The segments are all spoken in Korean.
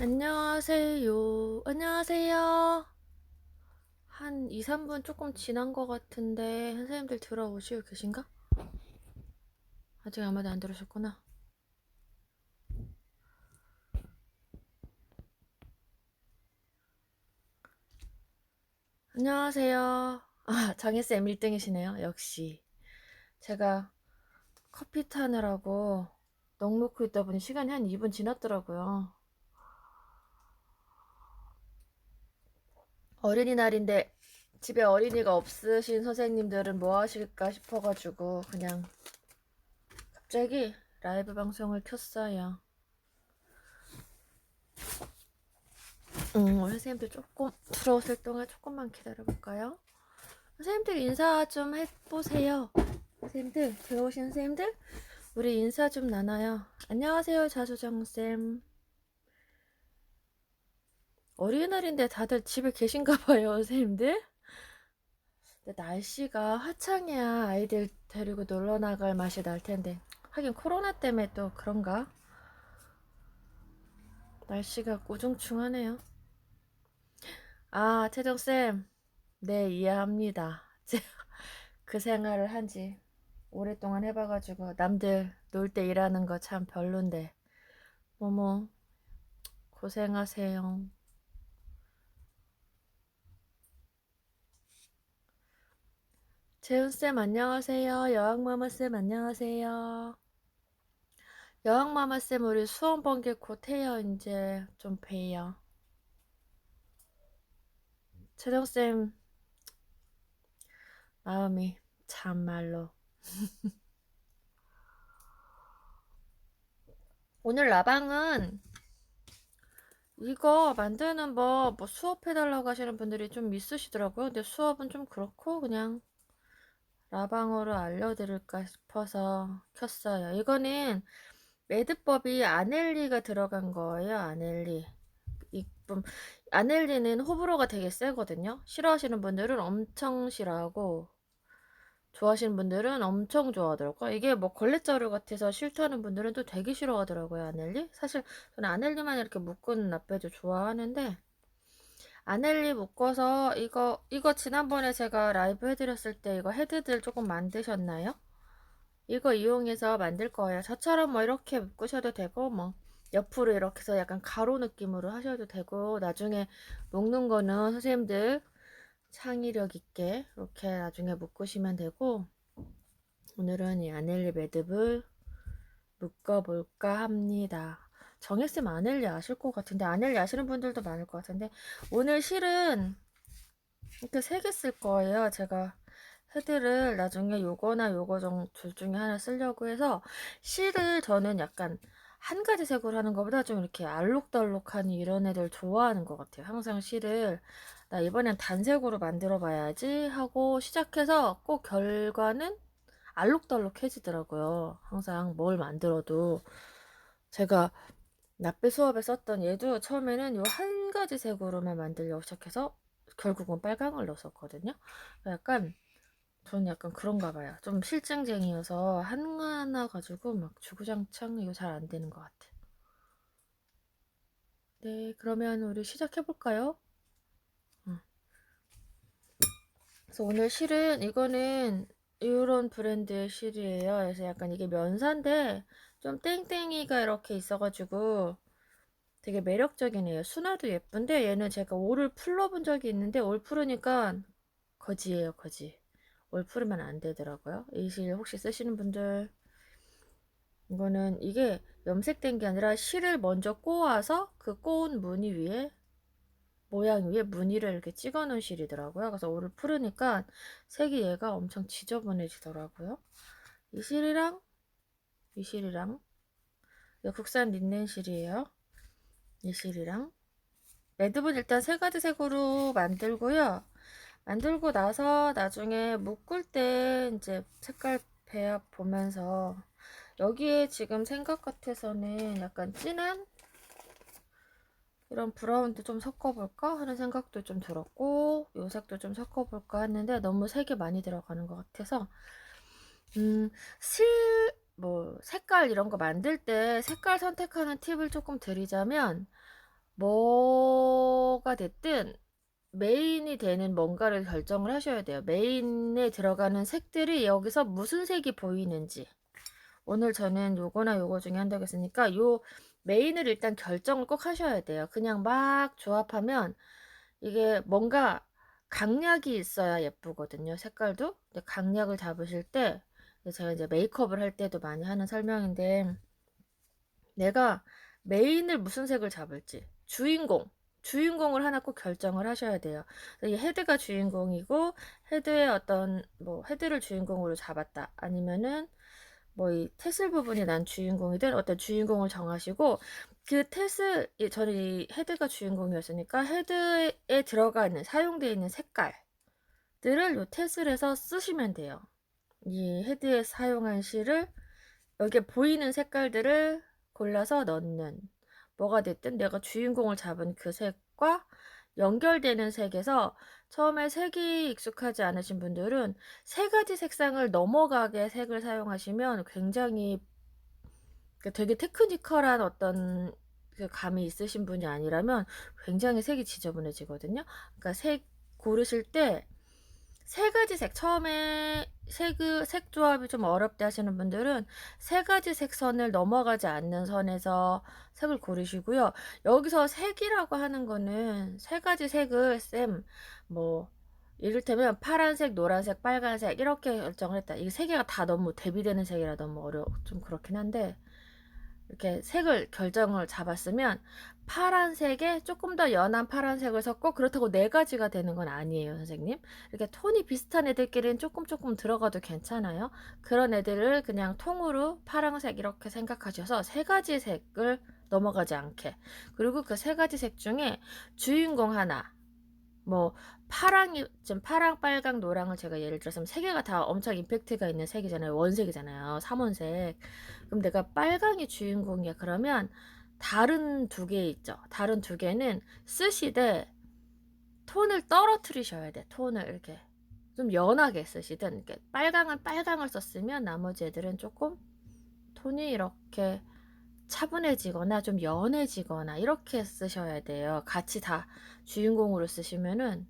안녕하세요. 안녕하세요. 한 2, 3분 조금 지난 것 같은데 선생님들 들어오시고 계신가? 아직 아무도 안 들어오셨구나. 안녕하세요. 아, 장혜쌤 1등이시네요. 역시. 제가 커피 타느라고 넋 놓고 있다 보니 시간이 한 2분 지났더라고요. 어린이날인데 집에 어린이가 없으신 선생님들은 뭐 하실까 싶어가지고 그냥 갑자기 라이브 방송을 켰어요. 우리 선생님들 조금 들어오실 동안 조금만 기다려볼까요? 선생님들 인사 좀 해보세요. 선생님들 들어오신 선생님들 우리 인사 좀 나눠요. 안녕하세요 자수정쌤. 어린이날인데 다들 집에 계신가봐요 선생님들. 근데 날씨가 화창해야 아이들 데리고 놀러 나갈 맛이 날 텐데 하긴 코로나 때문에 또 그런가? 날씨가 우중충하네요. 아 태정쌤, 네 이해합니다. 제가 그 생활을 한지 오랫동안 해봐가지고 남들 놀 때 일하는 거 참 별론데 뭐뭐 고생하세요. 재훈쌤 안녕하세요. 여왕마마쌤 안녕하세요. 여왕마마쌤 우리 수험 번개 곧 해요. 이제 좀 봬요. 채정쌤 마음이 참말로. 오늘 라방은 이거 만드는 법 뭐 수업해달라고 하시는 분들이 좀 있으시더라고요. 근데 수업은 좀 그렇고 그냥 라방으로 알려드릴까 싶어서 켰어요. 이거는 매듭법이 아넬리가 들어간 거예요. 아넬리. 이쁨. 아넬리는 호불호가 되게 세거든요. 싫어하시는 분들은 엄청 싫어하고 좋아하시는 분들은 엄청 좋아하더라고요. 이게 뭐 걸레자루 같아서 싫다는 분들은 또 되게 싫어하더라고요. 아넬리. 사실 저는 아넬리만 이렇게 묶은 나빼도 좋아하는데 아넬리 묶어서 이거 지난번에 제가 라이브 해드렸을 때 이거 헤드들 조금 만드셨나요? 이거 이용해서 만들 거예요. 저처럼 뭐 이렇게 묶으셔도 되고 뭐 옆으로 이렇게 해서 약간 가로 느낌으로 하셔도 되고 나중에 묶는 거는 선생님들 창의력 있게 이렇게 나중에 묶으시면 되고 오늘은 이 아넬리 매듭을 묶어볼까 합니다. 정혜쌤 아넬리 아실 것 같은데 아넬리 아시는 분들도 많을 것 같은데 오늘 실은 이렇게 3개 쓸 거예요. 제가 헤드를 나중에 요거나 요거 둘 중에 하나 쓰려고 해서 실을 저는 약간 한 가지 색으로 하는 것보다 좀 이렇게 알록달록한 이런 애들 좋아하는 것 같아요. 항상 실을 나 이번엔 단색으로 만들어 봐야지 하고 시작해서 꼭 결과는 알록달록해지더라고요. 항상 뭘 만들어도 제가 납배 수업에 썼던 얘도 처음에는 요 한 가지 색으로만 만들려고 시작해서 결국은 빨강을 넣었거든요. 약간 저는 약간 그런가 봐요. 좀 실증쟁이여서 하나 가지고 막 주구장창 이거 잘 안 되는 것 같아. 네, 그러면 우리 시작해 볼까요? 그래서 오늘 실은 이거는 이런 브랜드의 실이에요. 그래서 약간 이게 면사인데 좀 땡땡이가 이렇게 있어가지고 되게 매력적이네요. 순화도 예쁜데 얘는 제가 올을 풀러본 적이 있는데 올 풀으니까 거지예요, 거지. 올 풀으면 안 되더라고요. 이 실 혹시 쓰시는 분들 이거는 이게 염색된 게 아니라 실을 먼저 꼬아서 그 꼬은 무늬 위에 모양 위에 무늬를 이렇게 찍어 놓은 실이더라고요. 그래서 올을 풀으니까 색이 얘가 엄청 지저분해지더라고요. 이 실이랑 이 실이랑 이거 국산 린넨 실이에요. 이 실이랑 매듭은 일단 3가지 색으로 만들고요. 만들고 나서 나중에 묶을 때 이제 색깔 배합 보면서 여기에 지금 생각 같아서는 약간 진한 이런 브라운도 좀 섞어볼까 하는 생각도 좀 들었고 요 색도 좀 섞어볼까 했는데 너무 색이 많이 들어가는 것 같아서 실, 뭐 색깔 이런 거 만들 때 색깔 선택하는 팁을 조금 드리자면 뭐가 됐든 메인이 되는 뭔가를 결정을 하셔야 돼요. 메인에 들어가는 색들이 여기서 무슨 색이 보이는지. 오늘 저는 요거나 요거 중에 한다고 했으니까 요 메인을 일단 결정을 꼭 하셔야 돼요. 그냥 막 조합하면 이게 뭔가 강약이 있어야 예쁘거든요. 색깔도. 근데 강약을 잡으실 때 제가 이제 메이크업을 할 때도 많이 하는 설명인데, 내가 메인을 무슨 색을 잡을지, 주인공을 하나 꼭 결정을 하셔야 돼요. 이 헤드가 주인공이고, 헤드의 어떤 뭐 헤드를 주인공으로 잡았다, 아니면은 뭐 이 테슬 부분이 난 주인공이든 어떤 주인공을 정하시고, 그 테슬, 저는 이 헤드가 주인공이었으니까 헤드에 들어가 있는 사용되어 있는 색깔들을 요 테슬에서 쓰시면 돼요. 이 헤드에 사용한 실을 여기에 보이는 색깔들을 골라서 넣는, 뭐가 됐든 내가 주인공을 잡은 그 색과 연결되는 색에서, 처음에 색이 익숙하지 않으신 분들은 세 가지 색상을 넘어가게 색을 사용하시면 굉장히 되게 테크니컬한 어떤 그 감이 있으신 분이 아니라면 굉장히 색이 지저분해지거든요. 그러니까 색 고르실 때 세 가지 색, 처음에 색 조합이 좀 어렵다 하시는 분들은 세 가지 색선을 넘어가지 않는 선에서 색을 고르시고요. 여기서 색이라고 하는 거는 세 가지 색을 뭐 이를테면 파란색, 노란색, 빨간색 이렇게 결정을 했다. 이게 세 개가 다 너무 대비되는 색이라 너무 좀 그렇긴 한데, 이렇게 색을 결정을 잡았으면 파란색에 조금 더 연한 파란색을 섞고, 그렇다고 네 가지가 되는 건 아니에요, 선생님. 이렇게 톤이 비슷한 애들끼리는 조금 들어가도 괜찮아요. 그런 애들을 그냥 통으로 파란색 이렇게 생각하셔서 세 가지 색을 넘어가지 않게. 그리고 그 세 가지 색 중에 주인공 하나, 뭐 지금 파랑, 빨강, 노랑을 제가 예를 들어서 세 개가 다 엄청 임팩트가 있는 색이잖아요. 원색이잖아요. 삼원색. 그럼 내가 빨강이 주인공이야. 그러면 다른 두 개 있죠. 다른 두 개는 쓰시되 톤을 떨어뜨리셔야 돼. 톤을 이렇게 좀 연하게 쓰시든, 이렇게 빨강은 빨강을 썼으면 나머지 애들은 조금 톤이 이렇게 차분해지거나 좀 연해지거나 이렇게 쓰셔야 돼요. 같이 다 주인공으로 쓰시면은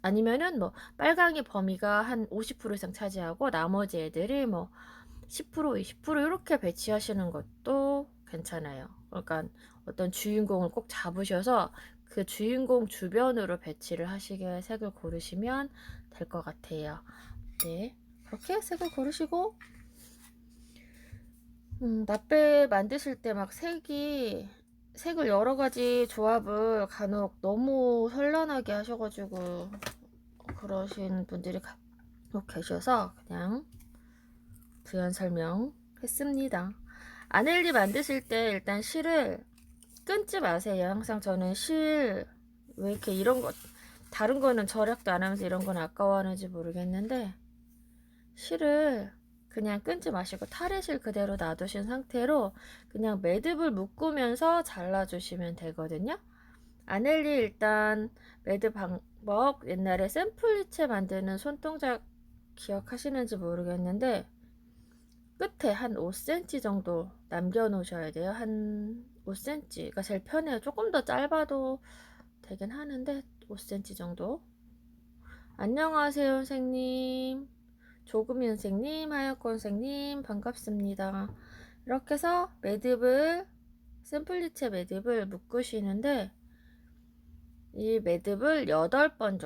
아니면은 뭐 빨강이 범위가 한 50% 이상 차지하고 나머지 애들이 뭐 10%, 20% 이렇게 배치하시는 것도 괜찮아요. 그러니까 어떤 주인공을 꼭 잡으셔서 그 주인공 주변으로 배치를 하시게 색을 고르시면 될 것 같아요. 네, 그렇게 색을 고르시고, 라빼 만드실 때 막 색을 여러 가지 조합을 간혹 너무 현란하게 하셔가지고 그러신 분들이 간혹 계셔서 그냥 부연 설명했습니다. 아넬리 만드실 때 일단 실을 끊지 마세요. 항상 저는 왜 이렇게 이런 거, 다른 거는 절약도 안 하면서 이런 건 아까워하는지 모르겠는데, 실을 그냥 끊지 마시고 타레실 그대로 놔두신 상태로 그냥 매듭을 묶으면서 잘라주시면 되거든요. 아넬리 일단 매듭 방법, 옛날에 샘플리체 만드는 손동작 기억하시는지 모르겠는데 끝에 한 5cm 정도 남겨 놓으셔야 돼요. 한 5cm가 제일 편해요. 조금 더 짧아도 되긴 하는데 5cm 정도. 안녕하세요, 선생님. 조금이 선생님, 하얗고 선생님, 반갑습니다. 이렇게 해서 샘플리체 매듭을 묶으시는데, 이 매듭을 8번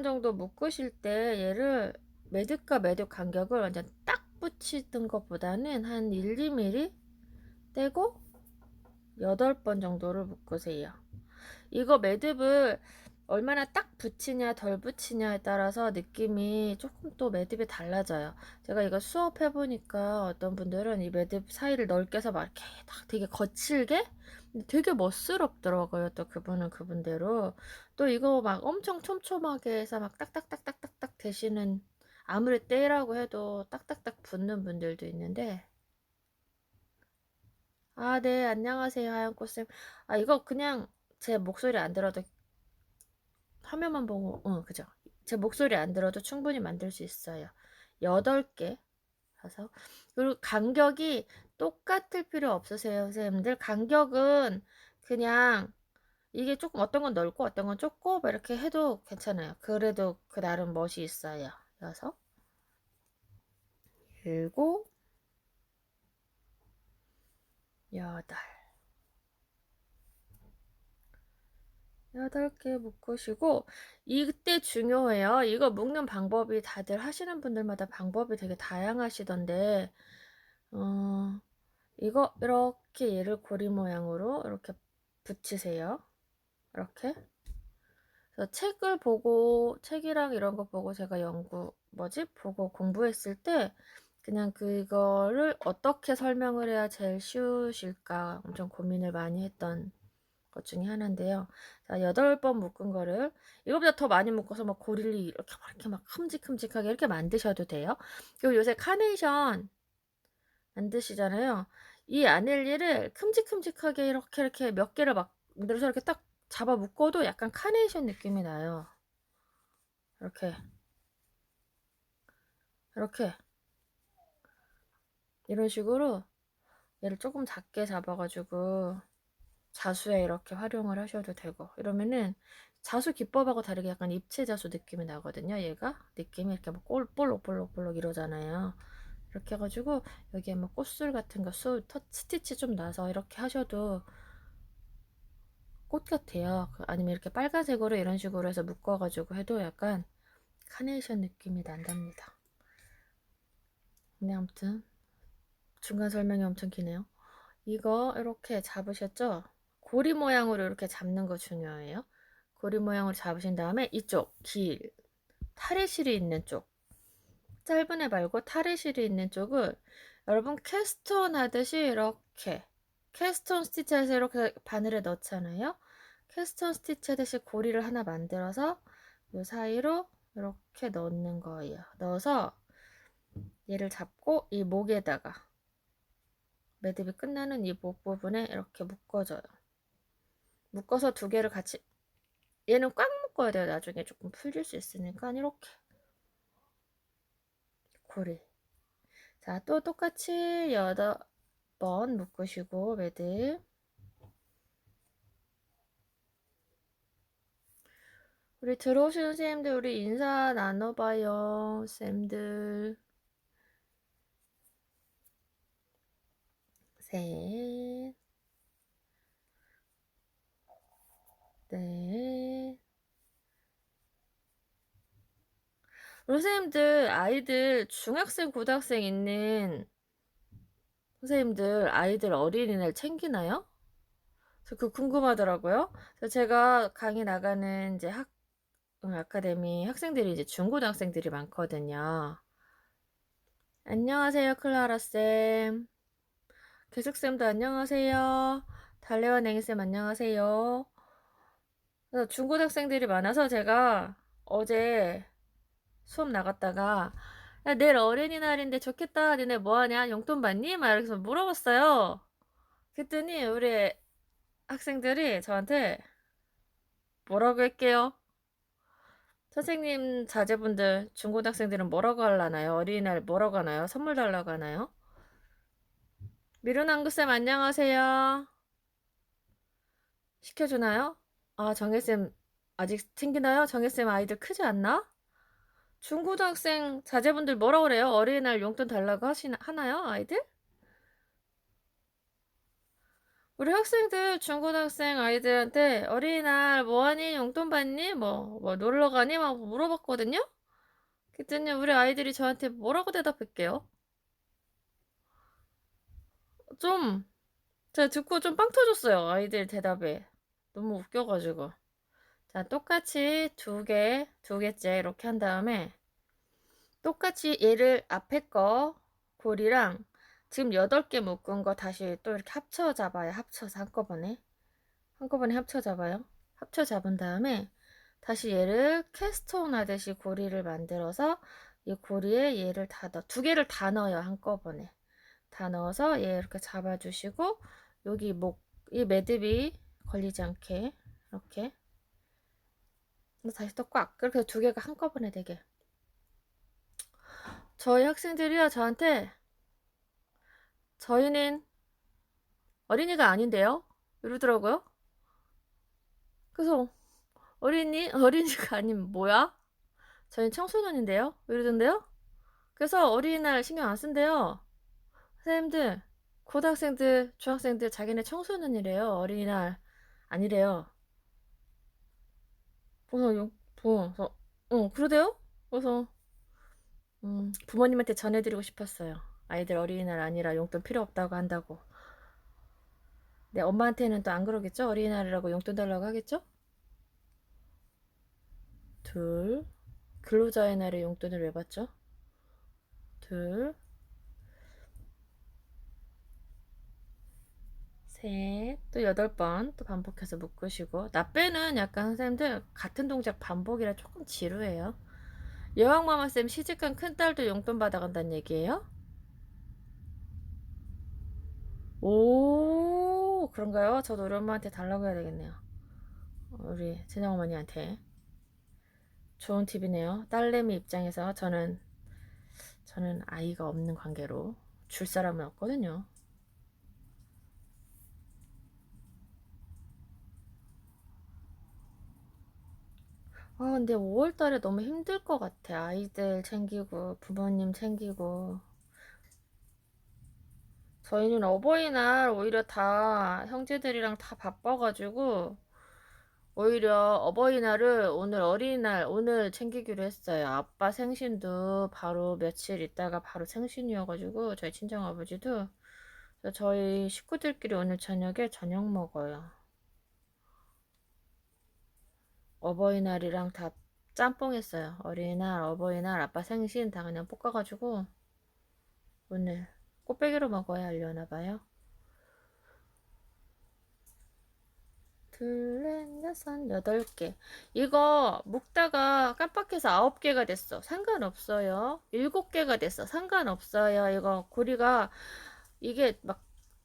정도 묶으실 때 얘를 매듭과 매듭 간격을 완전 딱 붙이던 것보다는 한 1, 2mm 떼고 8번 정도를 묶으세요. 이거 매듭을 얼마나 딱 붙이냐 덜 붙이냐에 따라서 느낌이 조금 또 매듭이 달라져요. 제가 이거 수업해 보니까 어떤 분들은 이 매듭 사이를 넓게 해서 막 이렇게 딱 되게 거칠게, 되게 멋스럽더라고요. 또 그분은 그분대로. 또 이거 막 엄청 촘촘하게 해서 막 딱딱딱딱딱딱 대시는, 아무리 떼라고 해도 딱딱딱 붙는 분들도 있는데. 아, 네, 안녕하세요, 하얀꽃쌤. 아, 이거 그냥 제 목소리 안 들어도, 화면만 보고, 그죠? 제 목소리 안 들어도 충분히 만들 수 있어요. 8개 해서. 그리고 간격이 똑같을 필요 없으세요, 선생님들. 간격은 그냥 이게 조금 어떤 건 넓고 어떤 건 좁고 막 이렇게 해도 괜찮아요. 그래도 그 나름 멋이 있어요. 6, 7, 8. 8개 묶으시고, 이때 중요해요. 이거 묶는 방법이 다들 하시는 분들마다 방법이 되게 다양하시던데, 이거 이렇게 얘를 고리 모양으로 이렇게 붙이세요. 이렇게. 그래서 책을 보고, 책이랑 이런 거 보고 제가 보고 공부했을 때, 그냥 그거를 어떻게 설명을 해야 제일 쉬우실까 엄청 고민을 많이 했던 것 중에 하나인데요. 자, 8번 묶은 거를 이거보다 더 많이 묶어서 막 고리를 이렇게 막 큼직큼직하게 이렇게 만드셔도 돼요. 그리고 요새 카네이션 만드시잖아요. 이 아넬리를 큼직큼직하게 이렇게 몇 개를 막 만들어서 이렇게 딱 잡아 묶어도 약간 카네이션 느낌이 나요. 이렇게 이런 식으로 얘를 조금 작게 잡아가지고 자수에 이렇게 활용을 하셔도 되고, 이러면은 자수 기법하고 다르게 약간 입체 자수 느낌이 나거든요. 얘가 느낌이 이렇게 막 볼록볼록볼록 이러잖아요. 이렇게 해가지고 여기에 막 꽃술 같은 거 스티치 좀 나서 이렇게 하셔도 꽃 같아요. 아니면 이렇게 빨간색으로 이런 식으로 해서 묶어가지고 해도 약간 카네이션 느낌이 난답니다. 근데 아무튼 중간 설명이 엄청 기네요. 이거 이렇게 잡으셨죠? 고리 모양으로 이렇게 잡는 거 중요해요. 고리 모양으로 잡으신 다음에 이쪽 탈의실이 있는 쪽, 짧은 애 말고 탈의실이 있는 쪽을 여러분 캐스톤 하듯이 이렇게 캐스톤 스티치해서 이렇게 바늘에 넣잖아요. 캐스톤 스티치 하듯이 고리를 하나 만들어서 이 사이로 이렇게 넣는 거예요. 넣어서 얘를 잡고 이 목에다가 매듭이 끝나는 이 목 부분에 이렇게 묶어줘요. 묶어서 2개를 같이, 얘는 꽉 묶어야 돼요. 나중에 조금 풀릴 수 있으니까 이렇게 고리. 자, 또 똑같이 8번 묶으시고 매듭. 우리 들어오시는 선생님들 우리 인사 나눠봐요. 쌤들. 셋, 넷. 우리 선생님들 아이들 중학생 고등학생 있는 선생님들 아이들 어린이날 챙기나요? 저 그거 궁금하더라고요. 그래서 제가 강의 나가는 이제 아카데미 학생들이 이제 중고등학생들이 많거든요. 안녕하세요, 클라라쌤. 계숙쌤도 안녕하세요. 달래와 냉이쌤 안녕하세요. 그래서 중고등학생들이 많아서 제가 어제 수업 나갔다가 야, 내일 어린이날인데 좋겠다. 니네 뭐하냐? 용돈 받니? 막 이렇게 물어봤어요. 그랬더니 우리 학생들이 저한테 뭐라고 할게요? 선생님 자제분들 중고등학생들은 뭐라고 하려나요? 어린이날 뭐라고 하나요? 선물 달라고 하나요? 미루남구쌤 안녕하세요. 시켜주나요? 아, 정혜쌤 아직 챙기나요? 정혜쌤 아이들 크지 않나? 중고등학생 자제분들 뭐라고 그래요? 어린이날 용돈 달라고 하나요? 아이들? 우리 학생들 중고등학생 아이들한테 어린이날 뭐하니? 용돈 받니? 뭐 놀러 가니? 막 물어봤거든요? 그랬더니 우리 아이들이 저한테 뭐라고 대답할게요? 좀 제가 듣고 좀 빵 터졌어요. 아이들 대답에. 너무 웃겨가지고. 자, 똑같이 2개째 이렇게 한 다음에 똑같이 얘를 앞에 거 고리랑 지금 8개 묶은 거 다시 또 이렇게 합쳐 잡아요. 합쳐서 한꺼번에 합쳐 잡아요. 합쳐 잡은 다음에 다시 얘를 캐스톤 하듯이 고리를 만들어서 이 고리에 얘를 2개를 다 넣어요. 한꺼번에. 다 넣어서 얘 이렇게 잡아주시고 여기 이 매듭이 걸리지 않게 이렇게 다시 또 꽉 그렇게 2개가 한꺼번에 되게. 저희 학생들이요 저한테 저희는 어린이가 아닌데요? 이러더라고요. 그래서 어린이가 아니면 뭐야? 저희는 청소년인데요? 이러던데요? 그래서 어린이날 신경 안 쓴대요. 선생님들, 고등학생들, 중학생들 자기네 청소년이래요. 어린이날 아니래요. 그래서 그래서 그러대요? 그래서 부모님한테 전해드리고 싶었어요. 아이들 어린이날 아니라 용돈 필요 없다고 한다고. 네, 엄마한테는 또 안 그러겠죠? 어린이날이라고 용돈 달라고 하겠죠? 둘, 근로자의 날에 용돈을 왜 받죠? 둘, 셋, 또 8번 또 반복해서 묶으시고. 나 빼는 약간 선생님들 같은 동작 반복이라 조금 지루해요. 여왕마마쌤 시집간 큰딸도 용돈 받아간다는 얘기예요? 오, 그런가요? 저도 우리 엄마한테 달라고 해야 되겠네요. 우리 친정어머니한테. 좋은 팁이네요. 딸내미 입장에서 저는 아이가 없는 관계로 줄 사람은 없거든요. 근데 5월 달에 너무 힘들 것 같아. 아이들 챙기고, 부모님 챙기고. 저희는 어버이날 오히려 다 형제들이랑 다 바빠가지고, 오히려 어버이날을 오늘 어린이날 오늘 챙기기로 했어요. 아빠 생신도 바로 며칠 있다가 바로 생신이어가지고, 저희 친정아버지도. 그래서 저희 식구들끼리 오늘 저녁에 저녁 먹어요. 어버이날이랑 다 짬뽕 했어요. 어린이날, 어버이날, 아빠 생신 다 그냥 볶아가지고 오늘 꽃배기로 먹어야 하려나 봐요. 둘, 넷, 여섯, 8개. 이거 묶다가 깜빡해서 9개가 됐어. 상관없어요. 7개가 됐어. 상관없어요. 이거 고리가 이게 막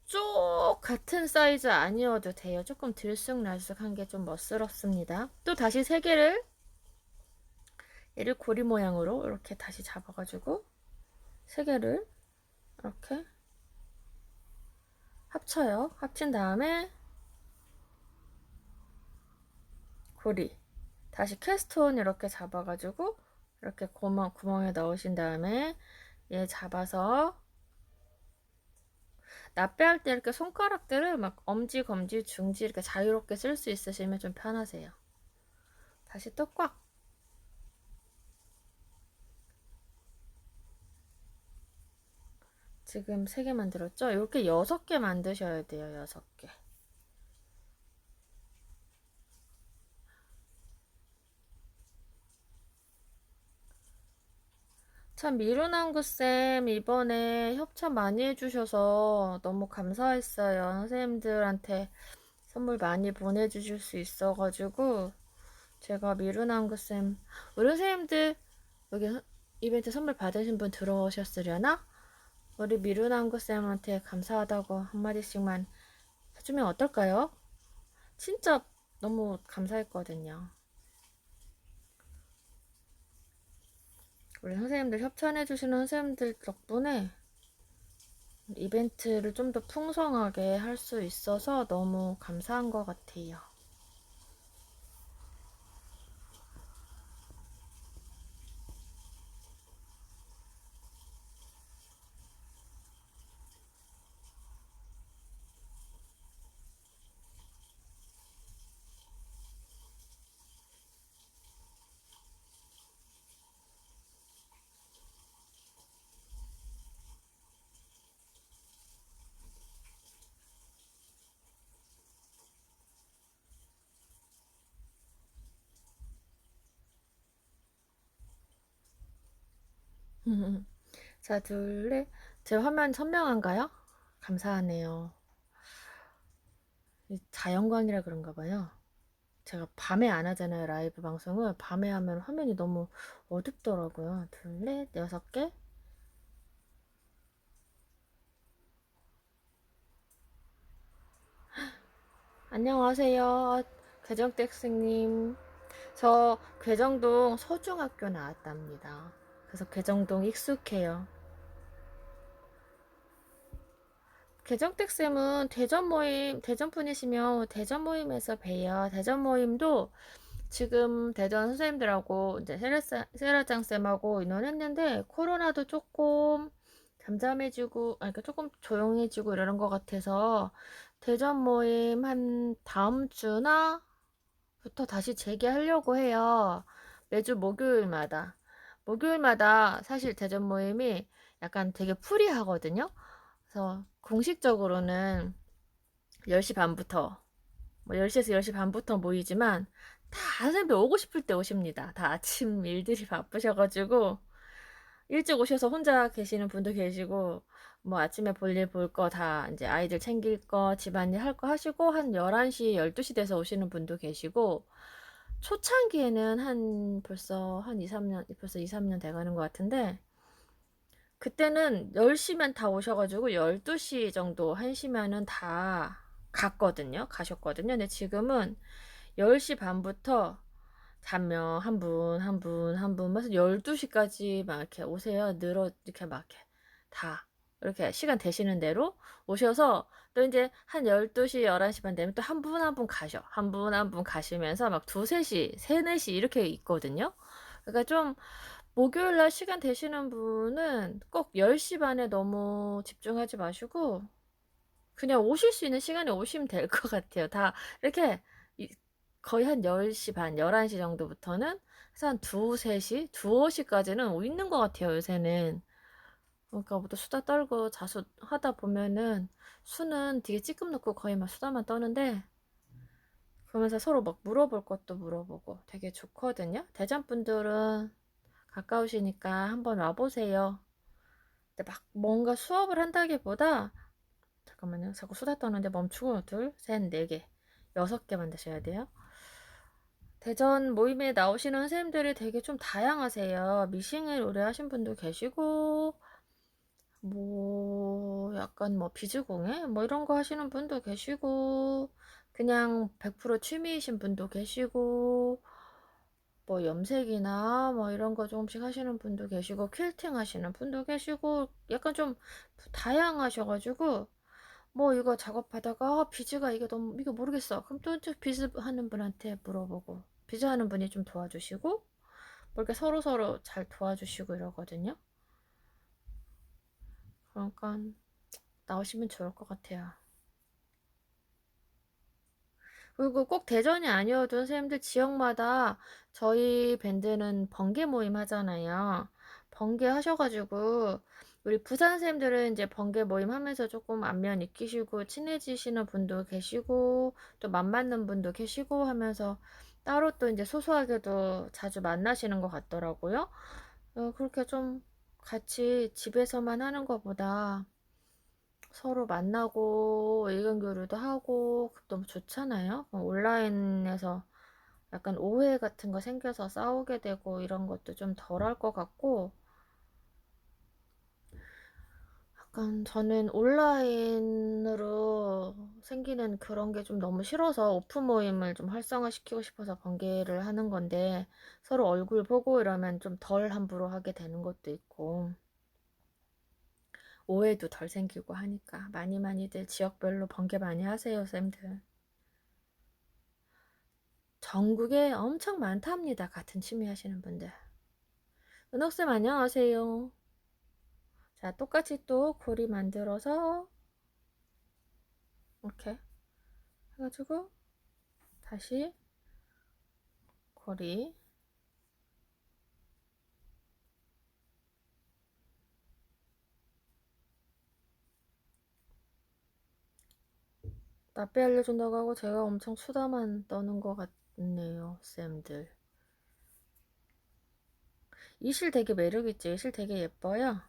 쭉 같은 사이즈 아니어도 돼요. 조금 들쑥날쑥한 게 좀 멋스럽습니다. 또 다시 3개를 얘를 고리 모양으로 이렇게 다시 잡아가지고 3개를 이렇게 합쳐요. 합친 다음에 고리 다시 캐스톤 이렇게 잡아가지고 이렇게 구멍에 넣으신 다음에 얘 잡아서 납배할 때 이렇게 손가락들을 막 엄지, 검지, 중지 이렇게 자유롭게 쓸 수 있으시면 좀 편하세요. 다시 또 꽉. 지금 3개 만들었죠? 이렇게 6개 만드셔야 돼요. 6개. 참 미루남구쌤 이번에 협찬 많이 해주셔서 너무 감사했어요. 선생님들한테 선물 많이 보내주실 수 있어가지고 제가 미루남구쌤 우리 선생님들 여기 이벤트 선물 받으신 분 들어오셨으려나? 우리 미루남구쌤한테 감사하다고 한마디씩만 해주면 어떨까요? 진짜 너무 감사했거든요. 우리 선생님들 협찬해주시는 선생님들 덕분에 이벤트를 좀 더 풍성하게 할 수 있어서 너무 감사한 것 같아요. 자, 둘레. 제 화면 선명한가요? 감사하네요. 자연광이라 그런가 봐요. 제가 밤에 안 하잖아요, 라이브 방송을. 밤에 하면 화면이 너무 어둡더라고요. 둘레, 6개. 안녕하세요. 괴정댁스님. 저 괴정동 서중학교 나왔답니다. 그래서 괴정동 익숙해요. 개정택 쌤은 대전 모임, 대전 분이시면 대전 모임에서 봬요. 대전 모임도 지금 대전 선생님들하고 이제 세라장 쌤하고 의논했는데 코로나도 조금 잠잠해지고, 아니, 그러니까 조금 조용해지고 이러는 것 같아서 대전 모임 한 다음 주나 부터 다시 재개하려고 해요. 매주 목요일마다. 목요일마다 사실 대전 모임이 약간 되게 프리하거든요. 그래서 공식적으로는 10시 반부터, 뭐 10시에서 10시 반부터 모이지만 다 선생님들 오고 싶을 때 오십니다. 다 아침 일들이 바쁘셔가지고 일찍 오셔서 혼자 계시는 분도 계시고, 뭐 아침에 볼일 볼 거 다 이제 아이들 챙길 거, 집안일 할 거 하시고 한 11시, 12시 돼서 오시는 분도 계시고, 초창기에는 벌써 한 2, 3년, 벌써 2, 3년 돼가는 것 같은데, 그때는 10시면 다 오셔가지고 12시 정도 1시면은 다 가셨거든요. 근데 지금은 10시 반부터 자면 한 분, 한 분, 한 분, 해서 12시까지 막 이렇게 오세요. 이렇게 막 이렇게 다 이렇게 시간 되시는 대로 오셔서 또 이제 한 12시, 11시 반 되면 또 한 분 한 분 가셔. 한 분 한 분 가시면서 막 2, 3시, 3, 4시 이렇게 있거든요. 그러니까 좀 목요일 날 시간 되시는 분은 꼭 10시 반에 너무 집중하지 마시고 그냥 오실 수 있는 시간에 오시면 될 것 같아요. 다 이렇게 거의 한 10시 반, 11시 정도부터는 그래서 한 2, 3시, 2, 5시까지는 있는 것 같아요, 요새는. 그러니까 뭐또 수다 떨고 자수 하다 보면은 수는 되게 찌끔 넣고 거의 막 수다만 떠는데 그러면서 서로 막 물어볼 것도 물어보고 되게 좋거든요. 대전 분들은 가까우시니까 한번 와보세요. 근데 막 뭔가 수업을 한다기보다 잠깐만요. 자꾸 수다 떠는데 멈추고 둘, 셋, 네 개, 6개 만드셔야 돼요. 대전 모임에 나오시는 선생님들이 되게 좀 다양하세요. 미싱을 오래 하신 분도 계시고, 뭐, 약간 뭐 비즈공예? 뭐 이런 거 하시는 분도 계시고, 그냥 100% 취미이신 분도 계시고, 뭐 염색이나 뭐 이런 거 조금씩 하시는 분도 계시고, 퀼팅 하시는 분도 계시고, 약간 좀 다양하셔가지고, 뭐 이거 작업하다가 비즈가 이게 너무 이거 모르겠어. 그럼 또 비즈 하는 분한테 물어보고 비즈 하는 분이 좀 도와주시고 뭐 이렇게 서로 잘 도와주시고 이러거든요. 그러니까 나오시면 좋을 것 같아요. 그리고 꼭 대전이 아니어도 선생님들 지역마다 저희 밴드는 번개 모임 하잖아요. 번개 하셔가지고 우리 부산 선생님들은 이제 번개 모임 하면서 조금 안면 익히시고 친해지시는 분도 계시고 또 맘 맞는 분도 계시고 하면서 따로 또 이제 소소하게도 자주 만나시는 것 같더라고요. 그렇게 좀 같이 집에서만 하는 것보다 서로 만나고 의견 교류도 하고 너무 좋잖아요. 온라인에서 약간 오해 같은 거 생겨서 싸우게 되고 이런 것도 좀 덜할 것 같고 약간 저는 온라인으로 생기는 그런 게 좀 너무 싫어서 오프 모임을 좀 활성화시키고 싶어서 번개를 하는 건데 서로 얼굴 보고 이러면 좀 덜 함부로 하게 되는 것도 있고 오해도 덜 생기고 하니까 많이들 지역별로 번개 많이 하세요, 쌤들. 전국에 엄청 많답니다. 같은 취미 하시는 분들. 은옥쌤 안녕하세요. 자, 똑같이 또 고리 만들어서 이렇게 해가지고 다시 고리 나빼 알려준다고 하고 제가 엄청 수다만 떠는 것 같네요, 쌤들. 이 실 되게 매력있죠? 이 실 되게 예뻐요.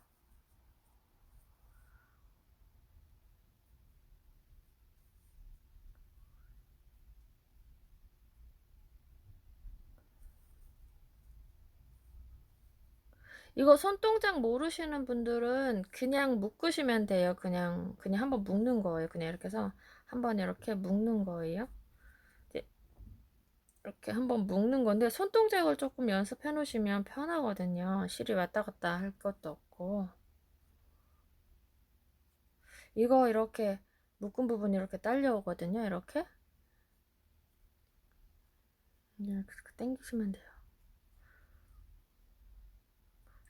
이거 손동작 모르시는 분들은 그냥 묶으시면 돼요. 그냥 한번 묶는 거예요. 그냥 이렇게 해서 한번 이렇게 묶는 거예요. 이렇게 한번 묶는 건데 손동작을 조금 연습해 놓으시면 편하거든요. 실이 왔다 갔다 할 것도 없고 이거 이렇게 묶은 부분이 이렇게 딸려오거든요. 이렇게 당기시면 돼요.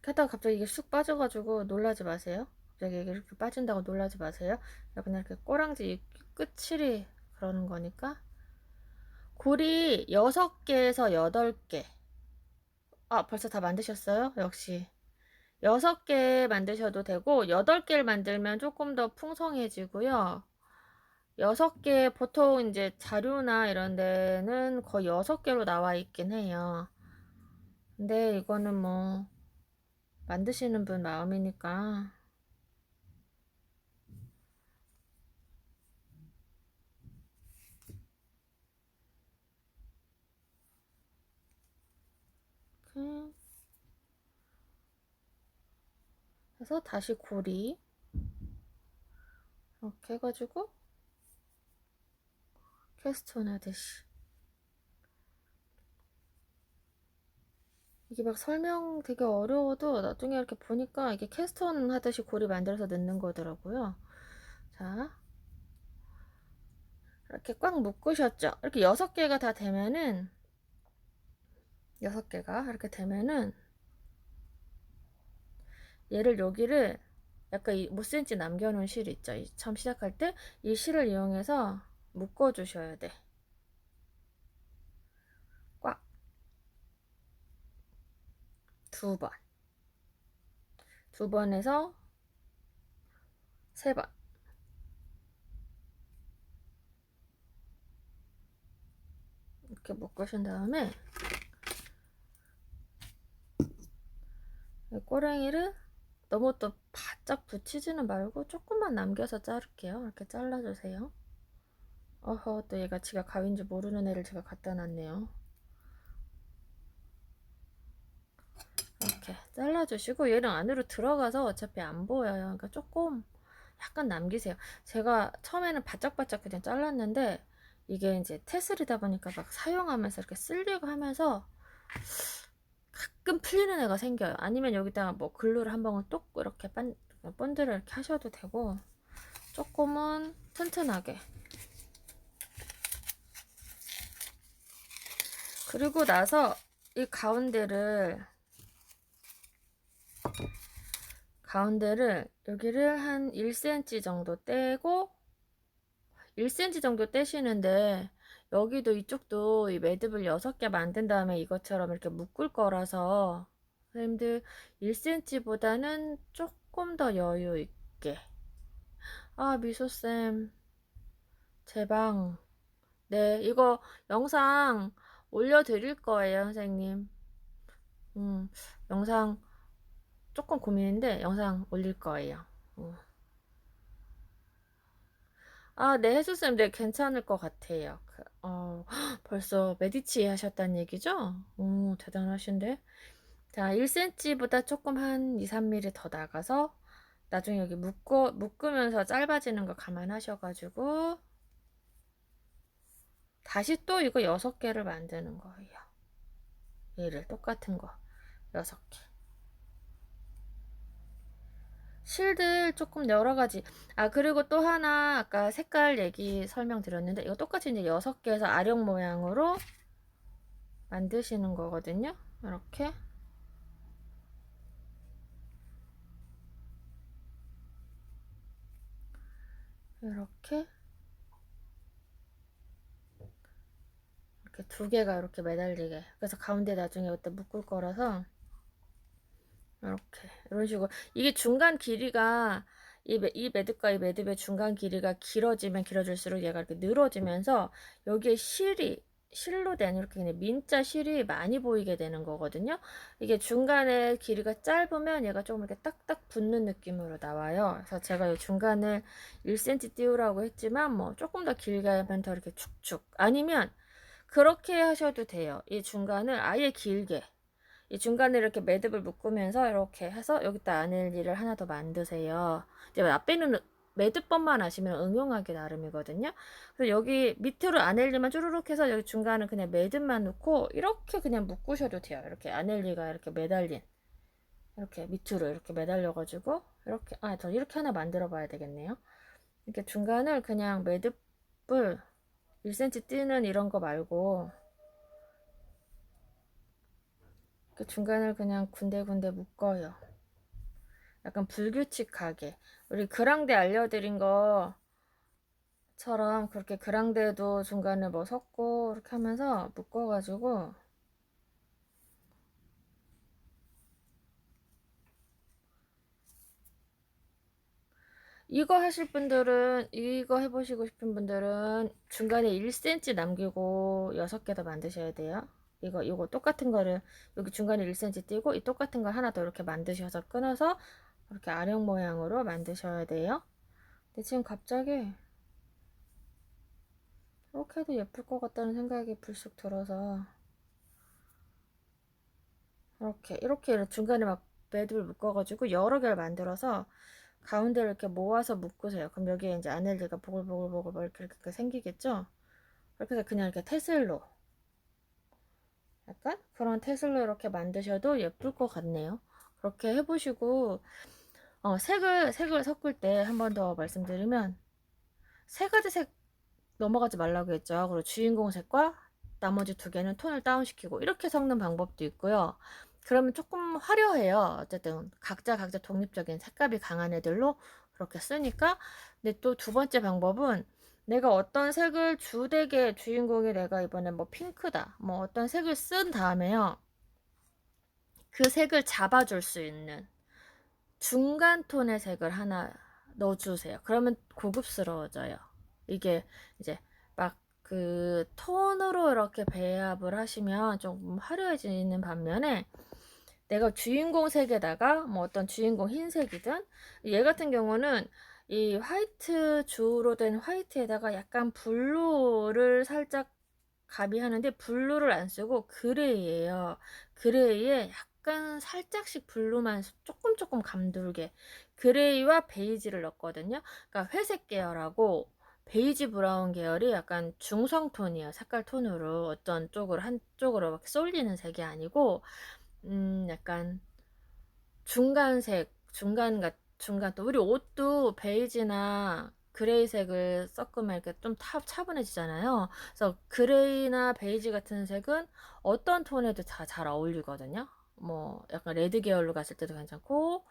하다가 갑자기 이게 쑥 빠져가지고 놀라지 마세요. 갑자기 이게 이렇게 빠진다고 놀라지 마세요. 그냥 이렇게 꼬랑지 끝이 그러는 거니까. 고리 6개에서 8개. 아, 벌써 다 만드셨어요? 역시 6개 만드셔도 되고 8개를 만들면 조금 더 풍성해지고요. 6개 보통 이제 자료나 이런 데는 거의 6개로 나와 있긴 해요. 근데 이거는 뭐 만드시는 분 마음이니까. 이렇게 해서 다시 고리 이렇게 해가지고 캐스톤 하듯이. 이게 막 설명 되게 어려워도 나중에 이렇게 보니까 이게 캐스톤 하듯이 고리 만들어서 넣는 거더라고요. 자, 이렇게 꽉 묶으셨죠? 이렇게 6개가 다 되면은 6개가 이렇게 되면은 얘를 여기를 약간 이 5cm 남겨놓은 실 있죠? 처음 시작할 때 이 실을 이용해서 묶어주셔야 돼. 꽉 2번, 2번에서 3번 이렇게 묶으신 다음에 꼬랭이를 너무 또 바짝 붙이지는 말고 조금만 남겨서 자를게요. 이렇게 잘라주세요. 어허, 또 얘가 지가 가위인 줄 모르는 애를 제가 갖다 놨네요. 이렇게 잘라주시고 얘는 안으로 들어가서 어차피 안 보여요. 그러니까 조금 약간 남기세요. 제가 처음에는 바짝바짝 그냥 잘랐는데 이게 이제 테슬이다 보니까 막 사용하면서 이렇게 쓸리고 하면서 가끔 풀리는 애가 생겨요. 아니면 여기다가 뭐 글루를 한 방울 똑 이렇게 번들을 이렇게 하셔도 되고 조금은 튼튼하게. 그리고 나서 이 가운데를 여기를 한 1cm 정도 떼고 1cm 정도 떼시는데 여기도 이쪽도 이 매듭을 6개 만든 다음에 이것처럼 이렇게 묶을 거라서 선생님들 1cm보다는 조금 더 여유 있게. 아, 미소쌤 제방. 네, 이거 영상 올려드릴 거예요, 선생님. 음, 영상 조금 고민인데 영상 올릴 거예요. 아, 네, 혜수쌤, 네, 괜찮을 것 같아요. 벌써 메디치 하셨다는 얘기죠? 오, 대단하신데? 자, 1cm보다 조금 한 2, 3mm 더 나가서 나중에 여기 묶으면서 짧아지는 거 감안하셔가지고 다시 또 이거 6개를 만드는 거예요. 얘를 똑같은 거 6개. 실들 조금 여러 가지. 아, 그리고 또 하나 아까 색깔 얘기 설명드렸는데 이거 똑같이 이제 6개에서 아령 모양으로 만드시는 거거든요. 이렇게 이렇게 2개가 이렇게 매달리게. 그래서 가운데 나중에 이때 묶을 거라서 이렇게 이런 식으로. 이게 중간 길이가 이 매듭과 이 매듭의 중간 길이가 길어지면 길어질수록 얘가 이렇게 늘어지면서 여기에 실로 된 이렇게 그냥 민자 실이 많이 보이게 되는 거거든요. 이게 중간에 길이가 짧으면 얘가 조금 이렇게 딱딱 붙는 느낌으로 나와요. 그래서 제가 이 중간을 1cm 띄우라고 했지만 뭐 조금 더 길게 하면 더 이렇게 축축, 아니면 그렇게 하셔도 돼요. 이 중간을 아예 길게, 이 중간에 이렇게 매듭을 묶으면서 이렇게 해서 여기다 아넬리를 하나 더 만드세요. 이제 앞에는 매듭법만 아시면 응용하기 나름이거든요. 그래서 여기 밑으로 아넬리만 쭈루룩 해서 여기 중간은 그냥 매듭만 넣고 이렇게 그냥 묶으셔도 돼요. 이렇게 아넬리가 이렇게 매달린, 이렇게 밑으로 이렇게 매달려가지고 이렇게 더 이렇게 하나 만들어 봐야 되겠네요. 이렇게 중간을 그냥 매듭을 1cm 띄는 이런 거 말고 이렇게 중간을 그냥 군데군데 묶어요. 약간 불규칙하게. 우리 그랑데 알려드린 것처럼 그렇게 그랑데도 중간에 뭐 섞고 이렇게 하면서 묶어가지고 이거 하실 분들은, 이거 해보시고 싶은 분들은 중간에 1cm 남기고 6개 더 만드셔야 돼요. 이거 똑같은 거를 여기 중간에 1cm 띄고 이 똑같은 거 하나 더 이렇게 만드셔서 끊어서 이렇게 아령 모양으로 만드셔야 돼요. 근데 지금 갑자기 이렇게 해도 예쁠 것 같다는 생각이 불쑥 들어서 이렇게 중간에 막 매듭을 묶어가지고 여러 개를 만들어서 가운데를 이렇게 모아서 묶으세요. 그럼 여기에 이제 아넬리가 보글보글보글 이렇게 생기겠죠? 이렇게 해서 그냥 이렇게 테슬로 약간 그런 테슬로 이렇게 만드셔도 예쁠 것 같네요. 그렇게 해보시고 색을 섞을 때 한 번 더 말씀드리면 세 가지 색 넘어가지 말라고 했죠. 그리고 주인공 색과 나머지 두 개는 톤을 다운시키고 이렇게 섞는 방법도 있고요. 그러면 조금 화려해요. 어쨌든 각자 독립적인 색감이 강한 애들로 그렇게 쓰니까. 근데 또 두 번째 방법은 내가 어떤 색을 주되게 주인공이 내가 이번에 뭐 핑크다 뭐 어떤 색을 쓴 다음에요. 그 색을 잡아줄 수 있는 중간 톤의 색을 하나 넣어주세요. 그러면 고급스러워져요. 이게 이제 막 그 톤으로 이렇게 배합을 하시면 좀 화려해지는 반면에 내가 주인공 색에다가 뭐 어떤 주인공 흰색이든 얘 같은 경우는 이 화이트 주로 된 화이트에다가 약간 블루를 살짝 가미하는데 블루를 안 쓰고 그레이예요. 그레이에 약간 살짝씩 블루만 조금 감돌게 그레이와 베이지를 넣었거든요. 그러니까 회색 계열하고 베이지 브라운 계열이 약간 중성톤이에요. 색깔 톤으로 어떤 쪽으로 한쪽으로 막 쏠리는 색이 아니고 약간 중간색 중간 또 우리 옷도 베이지나 그레이색을 섞으면 이렇게 좀 차분해지잖아요. 그래서 그레이나 베이지 같은 색은 어떤 톤에도 다 잘 어울리거든요. 뭐 약간 레드 계열로 갔을 때도 괜찮고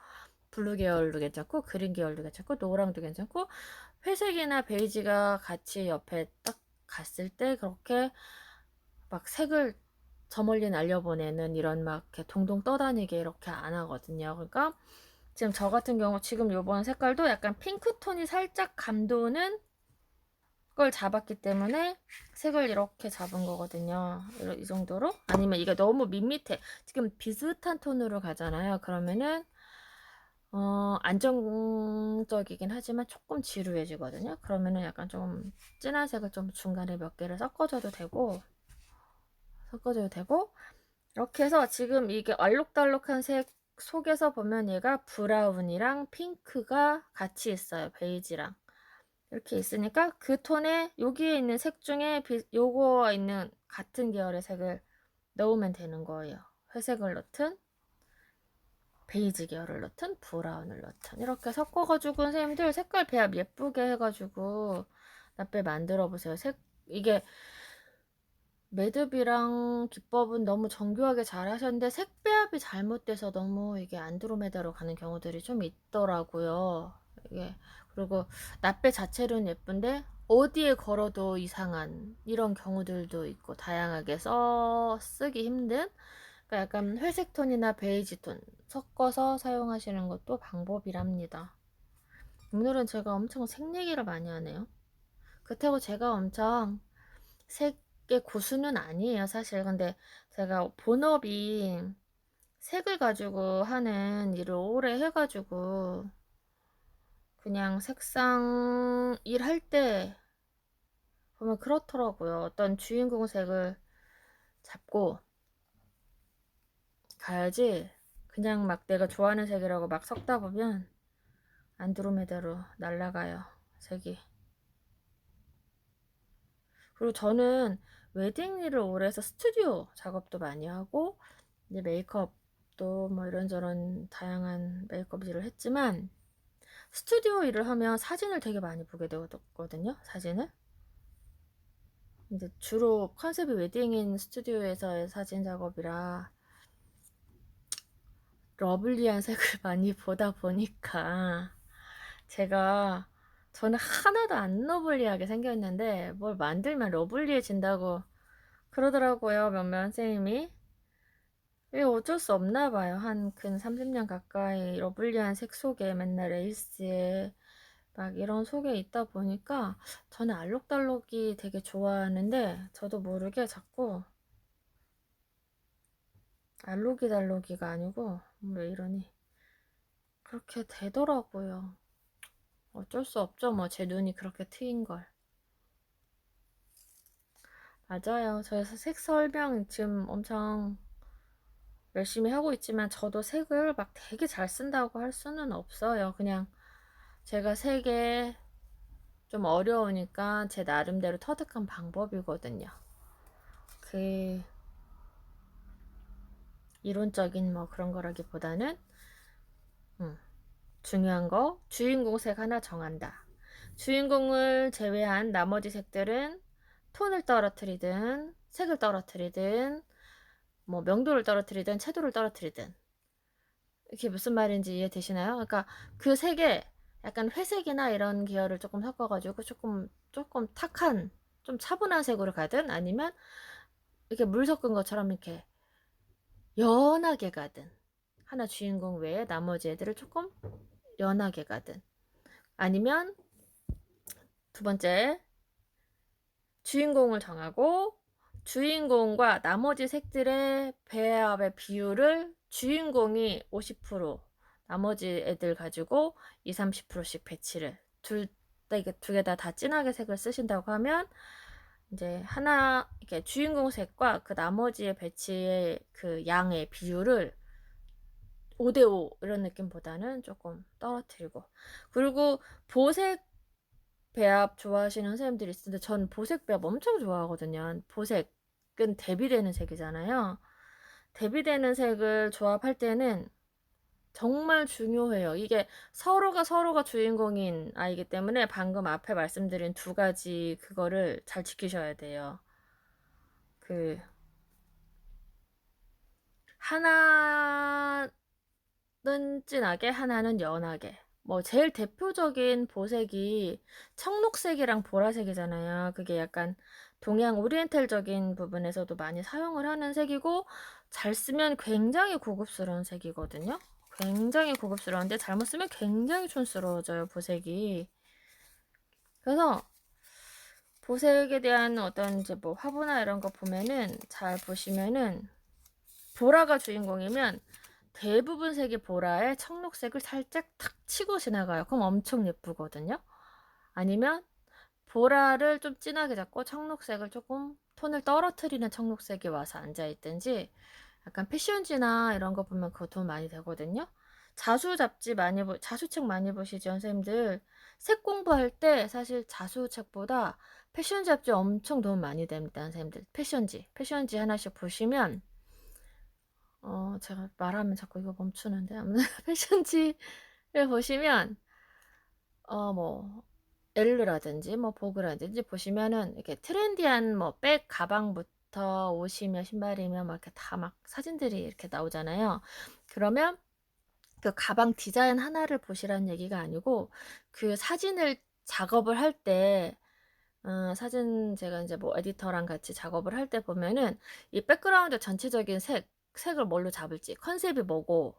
블루 계열도 괜찮고 그린 계열도 괜찮고 노랑도 괜찮고 회색이나 베이지가 같이 옆에 딱 갔을 때 그렇게 막 색을 저 멀리 날려보내는 이런 막 이렇게 동동 떠다니게 이렇게 안 하거든요. 그러니까 지금 저 같은 경우 지금 요번 색깔도 약간 핑크톤이 살짝 감도는 걸 잡았기 때문에 색을 이렇게 잡은 거거든요. 이 정도로. 아니면 이게 너무 밋밋해. 지금 비슷한 톤으로 가잖아요. 그러면은 안정적이긴 하지만 조금 지루해지거든요. 그러면은 약간 좀 진한 색을 좀 중간에 몇 개를 섞어줘도 되고 이렇게 해서 지금 이게 알록달록한 색 속에서 보면 얘가 브라운이랑 핑크가 같이 있어요. 베이지랑 이렇게 있으니까 그 톤에 여기에 있는 색 중에 요거 있는 같은 계열의 색을 넣으면 되는 거예요. 회색을 넣든 베이지 계열을 넣든 브라운을 넣든 이렇게 섞어가지고 선생님들 색깔 배합 예쁘게 해가지고 나빼 만들어 보세요. 이게 매듭이랑 기법은 너무 정교하게 잘 하셨는데 색 배합이 잘못돼서 너무 이게 안드로메다로 가는 경우들이 좀 있더라고요. 이게 그리고 나빼 자체로는 예쁜데 어디에 걸어도 이상한 이런 경우들도 있고 다양하게 쓰기 힘든 그러니까 약간 회색 톤이나 베이지 톤 섞어서 사용하시는 것도 방법이랍니다. 오늘은 제가 엄청 색 얘기를 많이 하네요. 그렇다고 제가 엄청 색의 고수는 아니에요, 사실. 근데 제가 본업이 색을 가지고 하는 일을 오래 해가지고 그냥 색상 일할 때 보면 그렇더라고요. 어떤 주인공 색을 잡고 가야지 그냥 막 내가 좋아하는 색이라고 막 섞다 보면 안드로메다로 날아가요, 색이. 그리고 저는 웨딩 일을 오래 해서 스튜디오 작업도 많이 하고 이제 메이크업도 뭐 이런저런 다양한 메이크업 일을 했지만 스튜디오 일을 하면 사진을 되게 많이 보게 되거든요. 사진을. 이제 주로 컨셉이 웨딩인 스튜디오에서의 사진 작업이라 러블리한 색을 많이 보다 보니까 제가 저는 하나도 안 러블리하게 생겼는데 뭘 만들면 러블리해진다고 그러더라고요. 몇몇 선생님이. 이게 어쩔 수 없나 봐요. 한 근 30년 가까이 러블리한 색 속에 맨날 레이스에 막 이런 속에 있다 보니까 저는 알록달록이 되게 좋아하는데 저도 모르게 자꾸 알록이달록이가 아니고 왜 이러니 그렇게 되더라고요. 어쩔 수 없죠. 뭐 제 눈이 그렇게 트인 걸. 맞아요. 저에서 색 설명 지금 엄청 열심히 하고 있지만 저도 색을 막 되게 잘 쓴다고 할 수는 없어요. 그냥 제가 색에 좀 어려우니까 제 나름대로 터득한 방법이거든요. 그 이론적인 뭐 그런 거라기보다는 중요한 거 주인공 색 하나 정한다. 주인공을 제외한 나머지 색들은 톤을 떨어뜨리든 색을 떨어뜨리든 뭐 명도를 떨어뜨리든 채도를 떨어뜨리든 이게 무슨 말인지 이해되시나요? 그러니까 그 색에 약간 회색이나 이런 계열을 조금 섞어가지고 조금 탁한 좀 차분한 색으로 가든 아니면 이렇게 물 섞은 것처럼 이렇게 연하게 가든 하나 주인공 외에 나머지 애들을 조금 연하게 가든 아니면 두 번째 주인공을 정하고 주인공과 나머지 색들의 배합의 비율을 주인공이 50% 나머지 애들 가지고 20, 30%씩 배치를 두 개 다 진하게 색을 쓰신다고 하면 이제 하나 이렇게 주인공 색과 그 나머지의 배치의 그 양의 비율을 5대5 이런 느낌보다는 조금 떨어뜨리고 그리고 보색 배합 좋아하시는 선생님들이 있는데 전 보색 배합 엄청 좋아하거든요. 보색은 대비되는 색이잖아요. 대비되는 색을 조합할 때는 정말 중요해요. 이게 서로가 주인공인 아이기 때문에 방금 앞에 말씀드린 두 가지 그거를 잘 지키셔야 돼요. 그 하나는 진하게 하나는 연하게 뭐 제일 대표적인 보색이 청록색이랑 보라색이잖아요. 그게 약간 동양 오리엔탈적인 부분에서도 많이 사용을 하는 색이고 잘 쓰면 굉장히 고급스러운 색이거든요. 굉장히 고급스러운데 잘못 쓰면 굉장히 촌스러워져요, 보색이. 그래서 보색에 대한 어떤 이제 뭐 화보나 이런 거 보면은 잘 보시면은 보라가 주인공이면 대부분 색이 보라에 청록색을 살짝 탁 치고 지나가요. 그럼 엄청 예쁘거든요. 아니면 보라를 좀 진하게 잡고 청록색을 조금 톤을 떨어뜨리는 청록색이 와서 앉아있든지 약간 패션지나 이런 거 보면 그거 도움 많이 되거든요. 자수책 많이 보시죠, 선생님들. 색 공부할 때 사실 자수책보다 패션 잡지 엄청 도움 많이 됩니다, 선생님들. 패션지 하나씩 보시면 제가 말하면 자꾸 이거 멈추는데 아무튼 패션지를 보시면 뭐 엘르라든지 뭐 보그라든지 보시면은 이렇게 트렌디한 뭐 백 가방부터 옷이며 신발이며 막 이렇게 다 막 사진들이 이렇게 나오잖아요. 그러면 그 가방 디자인 하나를 보시라는 얘기가 아니고 그 사진을 작업을 할 때 사진 제가 이제 뭐 에디터랑 같이 작업을 할 때 보면은 이 백그라운드 전체적인 색을 뭘로 잡을지 컨셉이 뭐고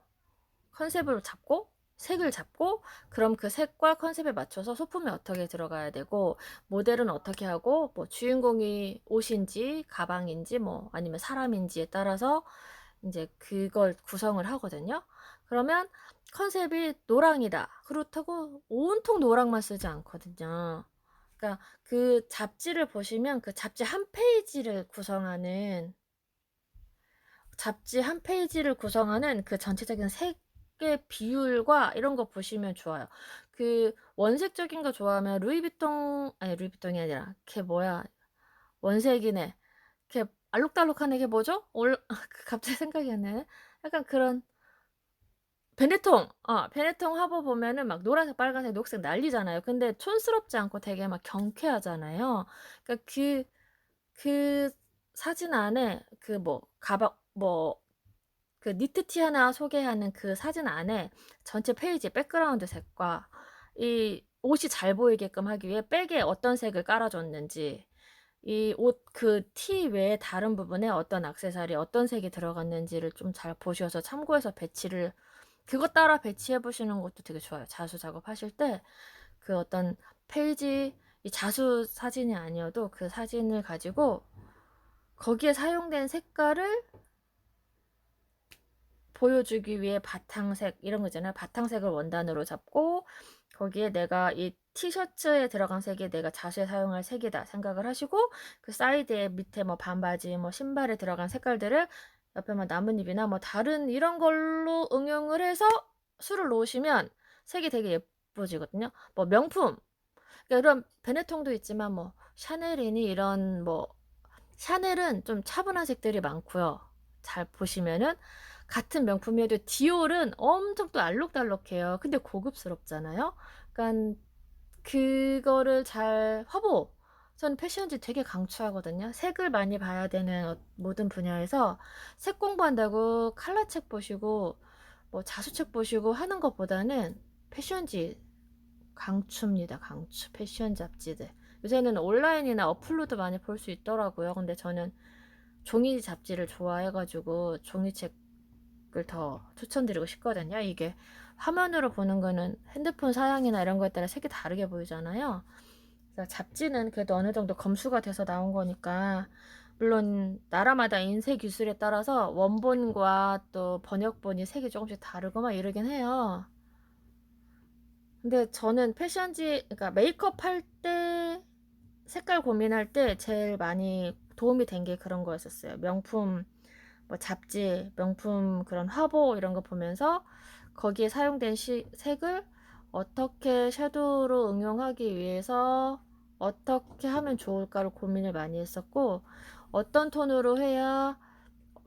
컨셉을 잡고 색을 잡고 그럼 그 색과 컨셉에 맞춰서 소품이 어떻게 들어가야 되고 모델은 어떻게 하고 뭐 주인공이 옷인지 가방인지 뭐 아니면 사람인지에 따라서 이제 그걸 구성을 하거든요. 그러면 컨셉이 노랑이다. 그렇다고 온통 노랑만 쓰지 않거든요. 그러니까 그 잡지를 보시면 그 잡지 한 페이지를 구성하는 그 전체적인 색의 비율과 이런 거 보시면 좋아요. 그 원색적인 거 좋아하면 루이비통이 아니라 걔 뭐야 원색이네. 걔 알록달록한 애게 뭐죠? 갑자기 생각이 안 나네. 약간 그런 베네통 화보 보면은 막 노란색, 빨간색, 녹색 난리잖아요. 근데 촌스럽지 않고 되게 막 경쾌하잖아요. 그러니까 그 사진 안에 그 뭐 가방 뭐 그 니트티 하나 소개하는 그 사진 안에 전체 페이지 백그라운드 색과 이 옷이 잘 보이게끔 하기 위해 백에 어떤 색을 깔아 줬는지, 이 옷 그 티 외에 다른 부분에 어떤 액세서리 어떤 색이 들어갔는지를 좀 잘 보셔서 참고해서 배치를 그거 따라 배치해 보시는 것도 되게 좋아요. 자수 작업하실 때 그 어떤 페이지, 이 자수 사진이 아니어도 그 사진을 가지고 거기에 사용된 색깔을 보여주기 위해 바탕색 이런 거 있잖아요. 바탕색을 원단으로 잡고 거기에 내가 이 티셔츠에 들어간 색이 내가 자수에 사용할 색이다 생각을 하시고, 그 사이드에 밑에 뭐 반바지 뭐 신발에 들어간 색깔들을 옆에 뭐 나뭇잎이나 뭐 다른 이런 걸로 응용을 해서 술을 놓으시면 색이 되게 예뻐지거든요. 뭐 명품, 그러니까 이런 베네통도 있지만 뭐 샤넬이니 이런 뭐 샤넬은 좀 차분한 색들이 많고요. 잘 보시면은 같은 명품이어도 디올은 엄청 또 알록달록해요. 근데 고급스럽잖아요. 그러니까 그거를 잘 화보. 저는 패션지 되게 강추하거든요. 색을 많이 봐야 되는 모든 분야에서 색 공부한다고 칼라책 보시고 뭐 자수책 보시고 하는 것보다는 패션지 강추입니다. 강추. 패션 잡지들. 요새는 온라인이나 어플로도 많이 볼 수 있더라고요. 근데 저는 종이 잡지를 좋아해가지고 종이책을 더 추천드리고 싶거든요. 이게 화면으로 보는 거는 핸드폰 사양이나 이런 거에 따라 색이 다르게 보이잖아요. 그래서 잡지는 그래도 어느 정도 검수가 돼서 나온 거니까, 물론 나라마다 인쇄 기술에 따라서 원본과 또 번역본이 색이 조금씩 다르고 막 이러긴 해요. 근데 저는 패션지, 그러니까 메이크업 할 때, 색깔 고민할 때 제일 많이 도움이 된 게 그런 거였었어요. 명품 뭐 잡지, 명품 그런 화보 이런 거 보면서 거기에 사용된 색을 어떻게 섀도우로 응용하기 위해서 어떻게 하면 좋을까를 고민을 많이 했었고, 어떤 톤으로 해야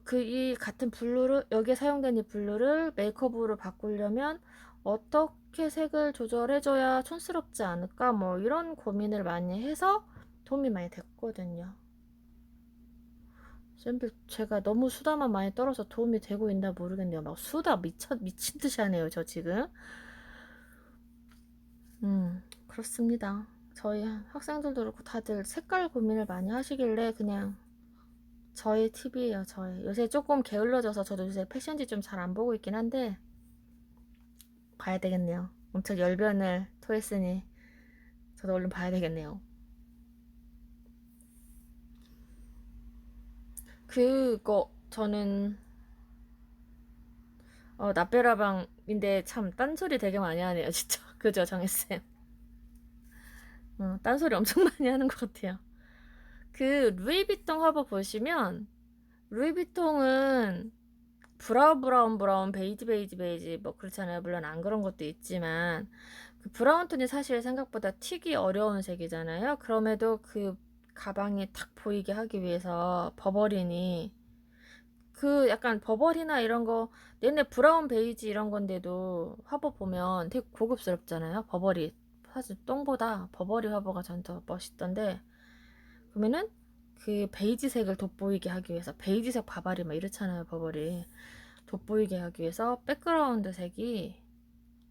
그 이 같은 블루를 여기에 사용된 이 블루를 메이크업으로 바꾸려면 어떻게 색을 조절해줘야 촌스럽지 않을까, 뭐 이런 고민을 많이 해서 도움이 많이 됐거든요. 쌤들 제가 너무 수다만 많이 떨어서 도움이 되고 있나 모르겠네요. 막 수다 미친 듯이 하네요, 저 지금. 그렇습니다. 저희 학생들도 그렇고 다들 색깔 고민을 많이 하시길래 그냥 저의 팁이에요. 저의 요새 조금 게을러져서 저도 요새 패션지 좀 잘 안 보고 있긴 한데 봐야 되겠네요. 엄청 열변을 토했으니 저도 얼른 봐야 되겠네요. 그거 저는 나베라방인데 참 딴소리 되게 많이 하네요, 진짜. 그죠, 정혜쌤? 딴소리 엄청 많이 하는 것 같아요. 그 루이비통 화보 보시면 루이비통은 브라운 베이지 뭐 그렇잖아요. 물론 안 그런 것도 있지만 그 브라운 톤이 사실 생각보다 튀기 어려운 색이잖아요. 그럼에도 그 가방이 탁 보이게 하기 위해서 버버린이, 그 약간 버버리나 이런 거 얘네 브라운 베이지 이런 건데도 화보 보면 되게 고급스럽잖아요. 버버리 사실 똥보다 버버리 화보가 전 더 멋있던데, 그러면은 그 베이지색을 돋보이게 하기 위해서 베이지색 바바리 막 이렇잖아요. 버버리 돋보이게 하기 위해서 백그라운드 색이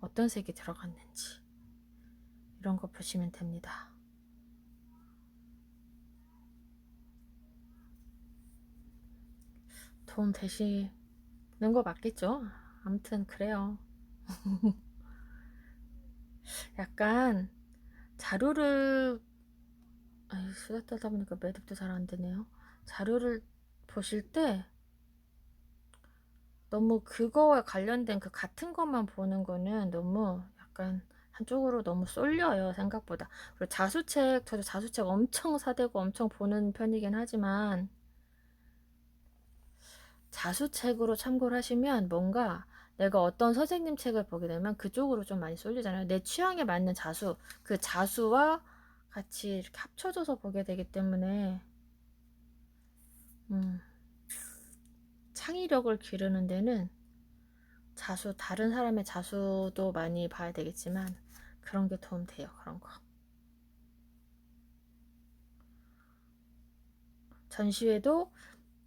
어떤 색이 들어갔는지 이런 거 보시면 됩니다. 도움 되시는 거 맞겠죠? 아무튼 그래요. 약간 자료를 수다 떨다 보니까 매듭도 잘 안 되네요. 자료를 보실 때 너무 그거와 관련된 그 같은 것만 보는 거는 너무 약간 한쪽으로 너무 쏠려요, 생각보다. 그리고 자수책, 저도 자수책 엄청 사대고 엄청 보는 편이긴 하지만 자수책으로 참고를 하시면 뭔가 내가 어떤 선생님 책을 보게 되면 그쪽으로 좀 많이 쏠리잖아요. 내 취향에 맞는 자수, 그 자수와 같이 이렇게 합쳐져서 보게 되기 때문에 음, 창의력을 기르는 데는 자수, 다른 사람의 자수도 많이 봐야 되겠지만 그런 게 도움 돼요. 그런 거. 전시회도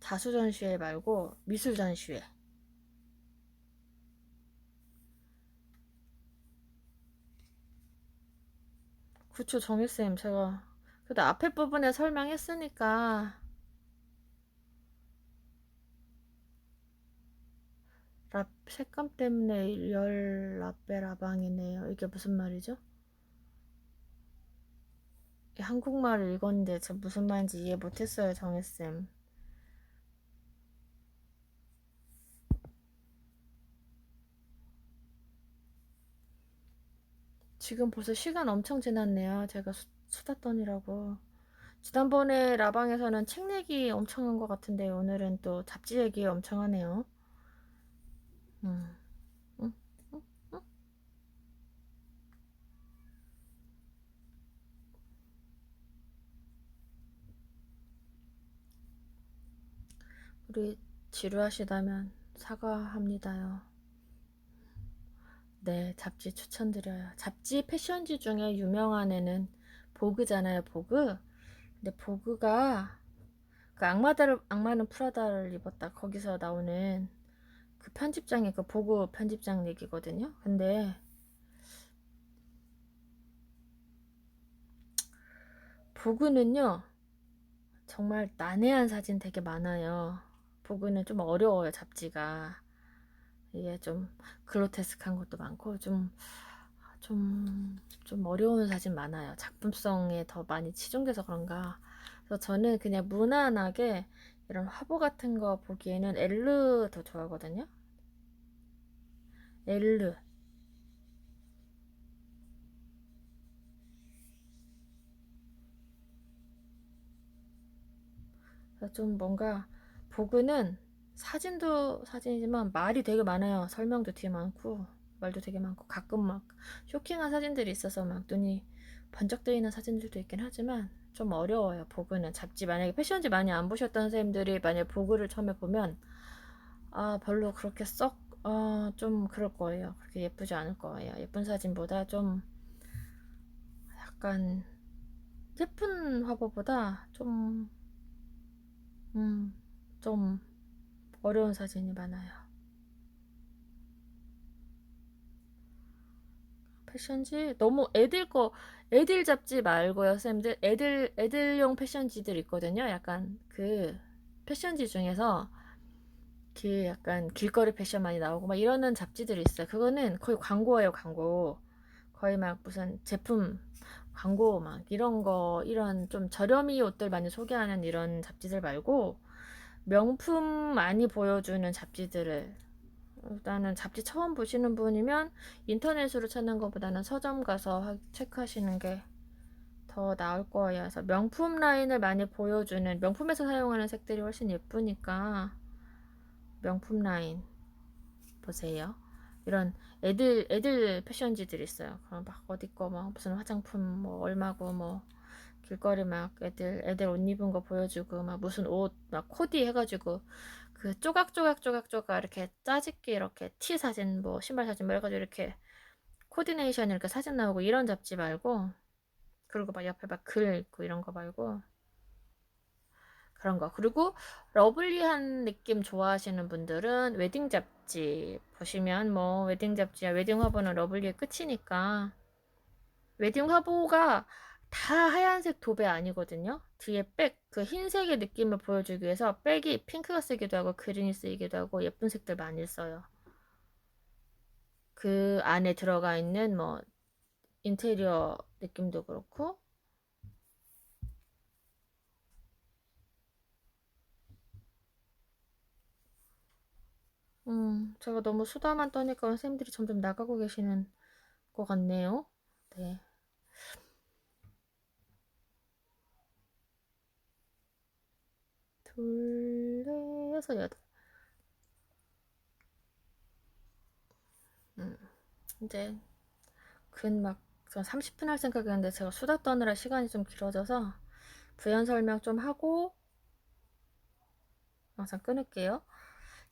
자수 전시회 말고 미술 전시회. 그쵸, 정혜쌤. 제가 그래도 앞에 부분에 설명했으니까. 색감 때문에 열 라페 라방이네요. 이게 무슨 말이죠? 한국말을 읽었는데 제가 무슨 말인지 이해 못했어요, 정혜쌤. 지금 벌써 시간 엄청 지났네요. 제가 수다 떠니라고. 지난번에 라방에서는 책 얘기 엄청 한 것 같은데 오늘은 또 잡지 얘기 엄청 하네요. 음, 음, 음, 음. 우리 지루하시다면 사과합니다요. 네, 잡지 추천드려요. 잡지 패션지 중에 유명한 애는 보그잖아요, 보그. 근데 보그가 그 악마는 프라다를 입었다. 거기서 나오는 그 편집장이 그 보그 편집장 얘기거든요. 근데 보그는요, 정말 난해한 사진 되게 많아요. 보그는 좀 어려워요, 잡지가. 이게 좀 그로테스크한 것도 많고, 좀 어려운 사진 많아요. 작품성에 더 많이 치중돼서 그런가. 그래서 저는 그냥 무난하게 이런 화보 같은 거 보기에는 엘르 더 좋아하거든요. 엘르. 좀 뭔가 보그는 사진도 사진이지만 말이 되게 많아요. 설명도 뒤에 많고 말도 되게 많고 가끔 막 쇼킹한 사진들이 있어서 막 눈이 번쩍 뜨이는 사진들도 있긴 하지만 좀 어려워요. 보그는 잡지 만약에 패션지 많이 안 보셨던 선생님들이 만약에 보그를 처음에 보면 별로 그렇게 좀 그럴 거예요. 그렇게 예쁘지 않을 거예요. 예쁜 사진보다 좀 약간 예쁜 화보보다 음, 좀 어려운 사진이 많아요. 패션지 너무 애들 잡지 말고요, 쌤들. 애들용 패션지들 있거든요. 약간 그 패션지 중에서 그 약간 길거리 패션 많이 나오고 막 이러는 잡지들이 있어요. 그거는 거의 광고예요, 광고. 거의 막 무슨 제품 광고 막 이런 좀 저렴이 옷들 많이 소개하는 이런 잡지들 말고 명품 많이 보여주는 잡지들을 일단은 잡지 처음 보시는 분이면 인터넷으로 찾는 것보다는 서점 가서 체크하시는 게 더 나을 거예요. 그래서 명품 라인을 많이 보여주는 명품에서 사용하는 색들이 훨씬 예쁘니까 명품 라인 보세요. 이런 애들 패션지들 있어요. 그럼 막 어디 거 막 무슨 화장품 뭐 얼마고 뭐 길거리 막 애들 옷 입은 거 보여주고 막 무슨 옷 막 코디 해가지고 그 조각 이렇게 짜집기 이렇게 티 사진 뭐 신발 사진 뭐 해가지고 이렇게 코디네이션 이렇게 사진 나오고 이런 잡지 말고 그리고 막 옆에 막 글 있고 이런 거 말고 그런 거. 그리고 러블리한 느낌 좋아하시는 분들은 웨딩 잡지 보시면 뭐 웨딩 잡지야 웨딩 화보는 러블리의 끝이니까 웨딩 화보가 다 하얀색 도배 아니거든요. 뒤에 백, 그 흰색의 느낌을 보여주기 위해서 백이 핑크가 쓰기도 하고 그린이 쓰이기도 하고 예쁜 색들 많이 써요. 그 안에 들어가 있는 뭐 인테리어 느낌도 그렇고 제가 너무 수다만 떠니까 선생님들이 점점 나가고 계시는 것 같네요. 네. 둘, 넷, 여섯, 여덟. 음, 이제 근 전 30분 할 생각이었는데 제가 수다 떠느라 시간이 좀 길어져서 부연 설명 좀 하고 영상 끊을게요.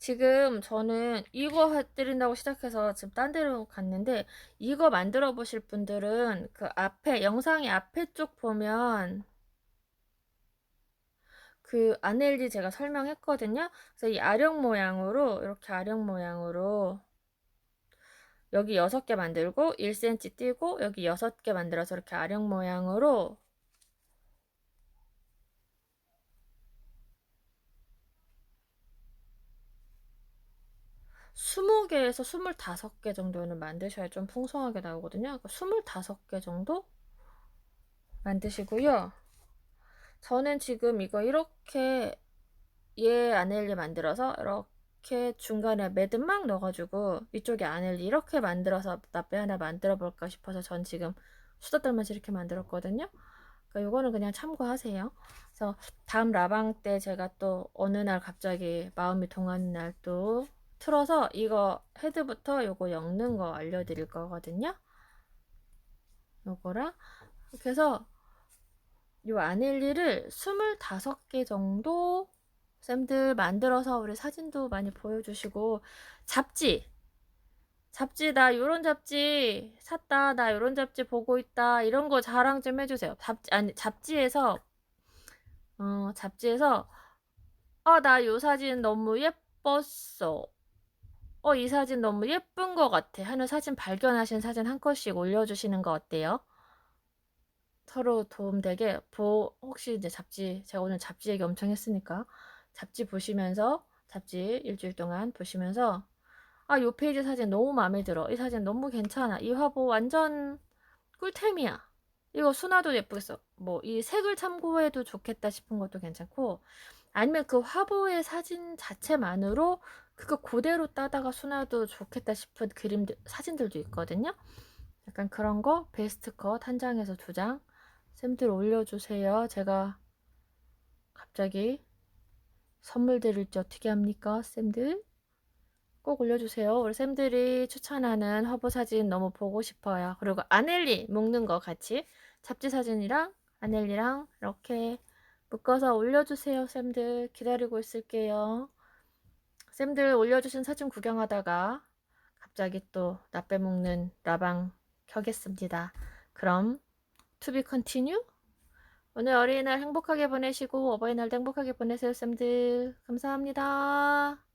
지금 저는 이거 해드린다고 시작해서 지금 딴 데로 갔는데, 이거 만들어 보실 분들은 그 앞에, 영상의 앞에 쪽 보면 그 아넬리 제가 설명했거든요. 그래서 이 아령 모양으로, 이렇게 아령 모양으로 여기 6개 만들고 1cm 띄고 여기 6개 만들어서 이렇게 아령 모양으로 20개에서 25개 정도는 만드셔야 좀 풍성하게 나오거든요. 그러니까 25개 정도 만드시고요. 저는 지금 이거 이렇게 얘 아넬리 만들어서 이렇게 중간에 매듭 막 넣어가지고 이쪽에 아넬리 이렇게 만들어서 나빼 하나 만들어 볼까 싶어서 전 지금 수다 떨면서 이렇게 만들었거든요. 그러니까 요거는 그냥 참고하세요. 그래서 다음 라방 때 제가 또 어느 날 갑자기 마음이 동하는 날 또 틀어서 이거 헤드부터 요거 엮는 거 알려드릴 거거든요. 요거랑 그래서 요 아넬리를 25개 정도 쌤들 만들어서 우리 사진도 많이 보여주시고, 잡지 나 요런 잡지 샀다, 나 요런 잡지 보고 있다, 이런 거 자랑 좀 해주세요. 잡지에서 나 요 사진 너무 예뻤어, 이 사진 너무 예쁜 거 같아 하는 사진, 발견하신 사진 한 컷씩 올려주시는 거 어때요? 서로 도움되게. 혹시 이제 잡지, 제가 오늘 잡지 얘기 엄청 했으니까 잡지 보시면서, 잡지 일주일 동안 보시면서 요 페이지 사진 너무 마음에 들어, 이 사진 너무 괜찮아, 이 화보 완전 꿀템이야, 이거 순화도 예쁘겠어, 뭐 이 색을 참고해도 좋겠다 싶은 것도 괜찮고, 아니면 그 화보의 사진 자체만으로 그거 그대로 따다가 순화도 좋겠다 싶은 그림들, 사진들도 있거든요. 약간 그런 거 베스트 컷 한 장에서 2장 쌤들 올려주세요. 제가 갑자기 선물 드릴지 어떻게 합니까? 쌤들 꼭 올려주세요. 우리 쌤들이 추천하는 화보 사진 너무 보고 싶어요. 그리고 아넬리 묶는 거 같이 잡지 사진이랑 아넬리랑 이렇게 묶어서 올려주세요. 쌤들 기다리고 있을게요. 쌤들 올려주신 사진 구경하다가 갑자기 또 나 빼먹는 라방 켜겠습니다. 그럼 to be continue? 오늘 어린이날 행복하게 보내시고 어버이날도 행복하게 보내세요, 쌤들. 감사합니다.